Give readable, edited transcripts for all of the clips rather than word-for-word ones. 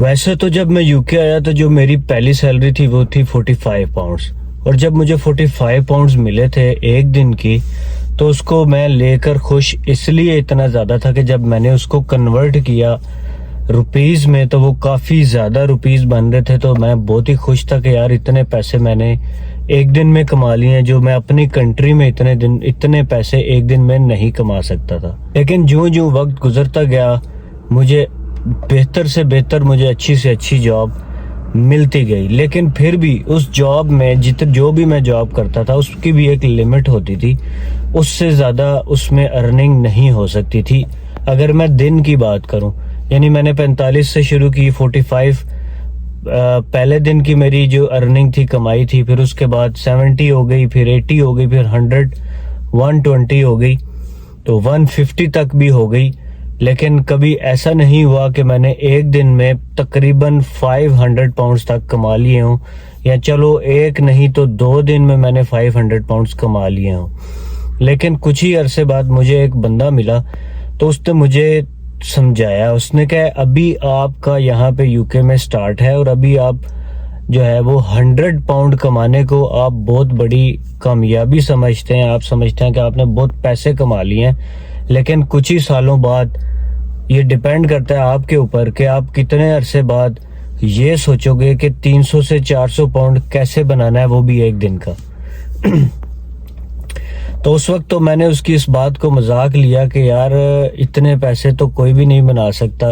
वैसे तो जब मैं यूके आया तो जो मेरी पहली सैलरी थी वो थी 45 पाउंड्स, और जब मुझे 45 पाउंड्स मिले थे एक दिन की, तो उसको मैं लेकर खुश इसलिए इतना ज़्यादा था कि जब मैंने उसको कन्वर्ट किया रुपीज़ में तो वो काफ़ी ज़्यादा रुपीज़ बन रहे थे। तो मैं बहुत ही खुश था कि यार इतने पैसे मैंने एक दिन में कमा लिए हैं, जो मैं अपनी कंट्री में इतने पैसे एक दिन में नहीं कमा सकता था। लेकिन जो जो वक्त गुजरता गया मुझे बेहतर से बेहतर, मुझे अच्छी से अच्छी जॉब मिलती गई। लेकिन फिर भी उस जॉब में जो भी मैं जॉब करता था उसकी भी एक लिमिट होती थी, उससे ज़्यादा उसमें अर्निंग नहीं हो सकती थी। अगर मैं दिन की बात करूं, यानी मैंने 45 से शुरू की, 45 पहले दिन की मेरी जो अर्निंग थी, कमाई थी, फिर उसके बाद 70 हो गई, फिर 80 हो गई, फिर 100, 120 हो गई, तो 150 तक भी हो गई। लेकिन कभी ऐसा नहीं हुआ कि मैंने एक दिन में तकरीबन 500 पाउंड्स तक कमा लिए हों, या चलो एक नहीं तो 2 दिन में मैंने 500 पाउंड्स कमा लिए हों। लेकिन कुछ ही अरसे बाद मुझे एक बंदा मिला, तो उसने मुझे समझाया, उसने कहा अभी आपका यहाँ पे यूके में स्टार्ट है और अभी आप जो है वो 100 पाउंड कमाने को आप बहुत बड़ी कामयाबी समझते हैं, आप समझते हैं कि आपने बहुत पैसे कमा लिए हैं। लेकिन कुछ ही सालों बाद ये डिपेंड करता है आपके ऊपर कि आप कितने अरसे बाद ये सोचोगे कि 300 से 400 पाउंड कैसे बनाना है, वो भी एक दिन का। तो उस वक्त तो मैंने उसकी इस बात को मजाक लिया कि यार इतने पैसे तो कोई भी नहीं बना सकता।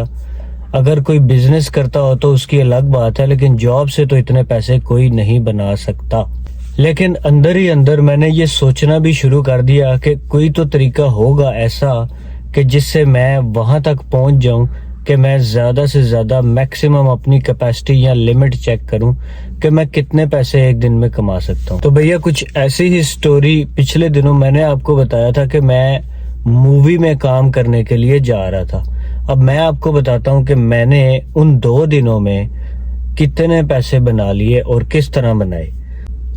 अगर कोई बिजनेस करता हो तो उसकी अलग बात है, लेकिन जॉब से तो इतने पैसे कोई नहीं बना सकता। लेकिन अंदर ही अंदर मैंने ये सोचना भी शुरू कर दिया कि कोई तो तरीका होगा ऐसा कि जिससे मैं वहां तक पहुंच जाऊं कि मैं ज़्यादा से ज़्यादा मैक्सिमम अपनी कैपेसिटी या लिमिट चेक करूं कि मैं कितने पैसे एक दिन में कमा सकता हूं। तो भैया कुछ ऐसी ही स्टोरी पिछले दिनों मैंने आपको बताया था कि मैं मूवी में काम करने के लिए जा रहा था। अब मैं आपको बताता हूं कि मैंने उन 2 दिनों में कितने पैसे बना लिए और किस तरह बनाए।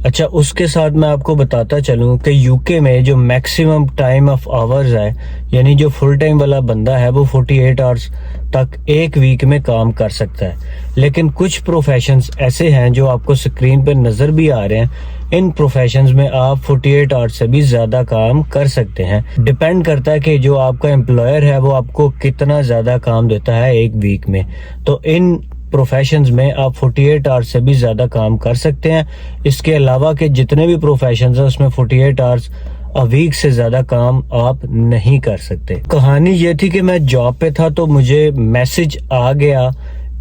अच्छा, उसके साथ मैं आपको बताता चलूं कि यूके में जो मैक्सिमम टाइम ऑफ आवर्स है, यानी जो फुल टाइम वाला बंदा है वो 48 आवर्स तक एक वीक में काम कर सकता है। लेकिन कुछ प्रोफेशंस ऐसे हैं जो आपको स्क्रीन पर नजर भी आ रहे हैं, इन प्रोफेशंस में आप 48 आवर्स से भी ज्यादा काम कर सकते हैं। डिपेंड करता है कि जो आपका एम्प्लॉयर है वो आपको कितना ज्यादा काम देता है एक वीक में। तो इन प्रोफेशंस में आप 48 आवर्स से भी ज्यादा काम कर सकते हैं। इसके अलावा के जितने भी प्रोफेशंस हैं उसमें 48 आवर्स अ वीक से ज्यादा काम आप नहीं कर सकते। कहानी ये थी कि मैं जॉब पे था, तो मुझे मैसेज आ गया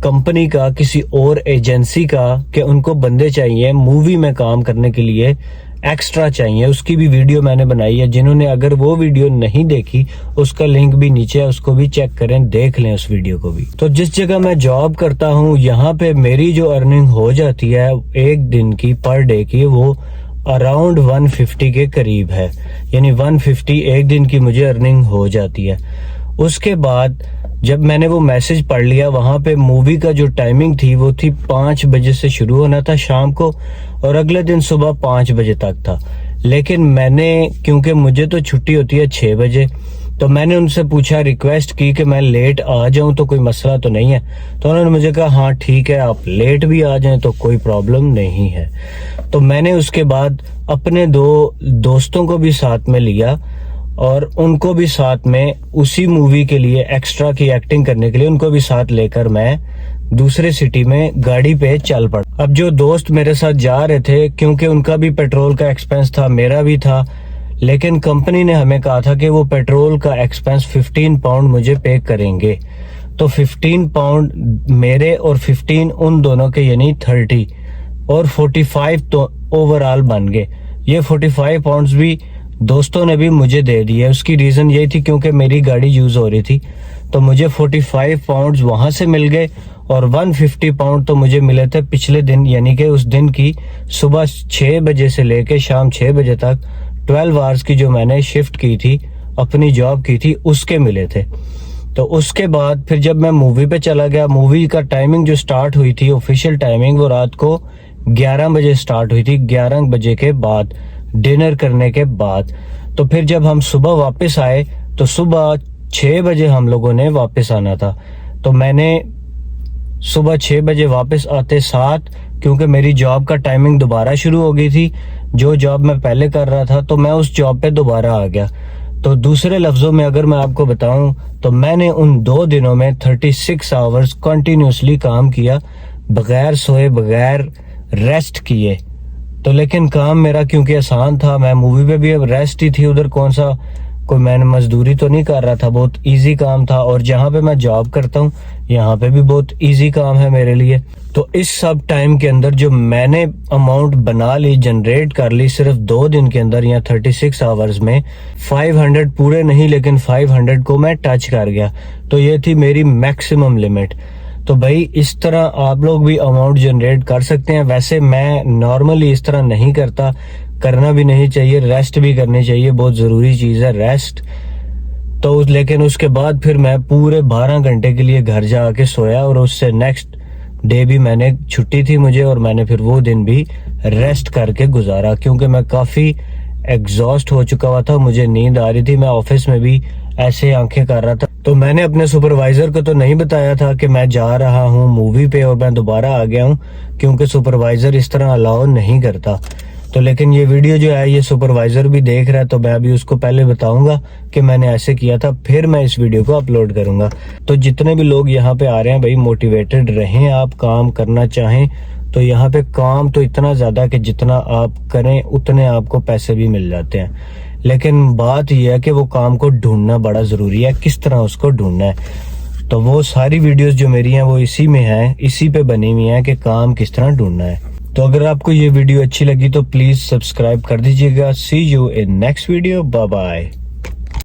कंपनी का, किसी और एजेंसी का, कि उनको बंदे चाहिए मूवी में काम करने के लिए, एक्स्ट्रा चाहिए। उसकी भी वीडियो मैंने बनाई है, जिन्होंने अगर वो वीडियो नहीं देखी उसका लिंक भी नीचे है, उसको भी चेक करें, देख लें उस वीडियो को भी। तो जिस जगह मैं जॉब करता हूँ यहाँ पे मेरी जो अर्निंग हो जाती है एक दिन की, पर डे की, वो अराउंड 150 के करीब है। यानी 150 एक दिन की मुझे अर्निंग हो जाती है। उसके बाद जब मैंने वो मैसेज पढ़ लिया, वहां पे मूवी का जो टाइमिंग थी वो थी 5 बजे से शुरू होना था शाम को, और अगले दिन सुबह 5 बजे तक था। लेकिन मैंने, क्योंकि मुझे तो छुट्टी होती है 6 बजे, तो मैंने उनसे पूछा, रिक्वेस्ट की कि मैं लेट आ जाऊं तो कोई मसला तो नहीं है। तो उन्होंने मुझे कहा हाँ ठीक है, आप लेट भी आ जाएं तो कोई प्रॉब्लम नहीं है। तो मैंने उसके बाद अपने 2 दोस्तों को भी साथ में लिया और उनको भी साथ में उसी मूवी के लिए एक्स्ट्रा की एक्टिंग करने के लिए उनको भी साथ लेकर मैं दूसरे सिटी में गाड़ी पे चल पड़ा। अब जो दोस्त मेरे साथ जा रहे थे, क्योंकि उनका भी पेट्रोल का एक्सपेंस था, मेरा भी था, लेकिन कंपनी ने हमें कहा था कि वो पेट्रोल का एक्सपेंस 15 पाउंड मुझे पे करेंगे। तो 15 पाउंड मेरे और 15 उन दोनों के, यानी 30 और 45 तो ओवरऑल बन गए। ये 45 पाउंड्स भी दोस्तों ने भी मुझे दे दिए। उसकी रीजन ये थी क्योंकि मेरी गाड़ी यूज हो रही थी, तो मुझे 45 पाउंड्स वहां से मिल गए और 150 पाउंड तो मुझे मिले थे पिछले दिन, यानी कि उस दिन की सुबह 6 बजे से लेके शाम 6 बजे तक 12 आवर्स की जो मैंने शिफ्ट की थी, अपनी जॉब की थी, उसके मिले थे। तो उसके बाद फिर जब मैं मूवी पे चला गया, मूवी का टाइमिंग जो स्टार्ट हुई थी ऑफिशियल टाइमिंग, वो रात को 11 बजे स्टार्ट हुई थी, 11 बजे के बाद, डिनर करने के बाद। तो फिर जब हम सुबह वापस आए तो सुबह 6 बजे हम लोगों ने वापस आना था। तो मैंने सुबह 6 बजे वापस आते 7, क्योंकि मेरी जॉब का टाइमिंग दोबारा शुरू हो गई थी। जो जॉब मैं पहले कर रहा था तो मैं उस जॉब पे दोबारा आ गया। तो दूसरे लफ्जों में अगर मैं आपको बताऊं तो मैंने उन 2 दिनों में 36 आवर्स कंटिन्यूसली काम किया, बगैर सोए, बगैर रेस्ट किए। तो लेकिन काम मेरा क्योंकि आसान था, मैं मूवी पे भी अब रेस्ट ही थी, उधर कौन सा कोई मैंने मजदूरी तो नहीं कर रहा था, बहुत इजी काम था। और जहाँ पे मैं जॉब करता हूँ यहाँ पे भी बहुत इजी काम है मेरे लिए। तो इस सब टाइम के अंदर जो मैंने अमाउंट बना ली, जनरेट कर ली सिर्फ 2 दिन के अंदर या 36 आवर्स में, 500 पूरे नहीं लेकिन 500 को मैं टच कर गया। तो ये थी मेरी मैक्सिमम लिमिट। तो भाई इस तरह आप लोग भी अमाउंट जनरेट कर सकते हैं। वैसे मैं नॉर्मली इस तरह नहीं करता, करना भी नहीं चाहिए, रेस्ट भी करनी चाहिए, बहुत ज़रूरी चीज़ है रेस्ट। तो लेकिन उसके बाद फिर मैं पूरे 12 घंटे के लिए घर जाके सोया और उससे नेक्स्ट डे भी मैंने छुट्टी थी मुझे, और मैंने फिर वो दिन भी रेस्ट करके गुजारा, क्योंकि मैं काफ़ी एग्जॉस्ट हो चुका हुआ था, मुझे नींद आ रही थी। मैं ऑफिस में भी ऐसे आंखें कर रहा था। तो मैंने अपने सुपरवाइजर को तो नहीं बताया था कि मैं जा रहा हूँ मूवी पे और मैं दोबारा आ गया हूँ, क्योंकि सुपरवाइजर इस तरह अलाउ नहीं करता। तो लेकिन ये वीडियो जो है ये सुपरवाइजर भी देख रहा है, तो मैं अभी उसको पहले बताऊंगा कि मैंने ऐसे किया था, फिर मैं इस वीडियो को अपलोड करूंगा। तो जितने भी लोग यहाँ पे आ रहे हैं भाई, मोटिवेटेड रहें, आप काम करना चाहें तो यहाँ पे काम तो इतना ज्यादा कि जितना आप करें उतने आपको पैसे भी मिल जाते हैं। लेकिन बात यह है कि वो काम को ढूंढना बड़ा जरूरी है, किस तरह उसको ढूंढना है। तो वो सारी वीडियोस जो मेरी हैं वो इसी में है, इसी पे बनी हुई है कि काम किस तरह ढूंढना है। तो अगर आपको ये वीडियो अच्छी लगी तो प्लीज सब्सक्राइब कर दीजिएगा। See you in next video, bye bye.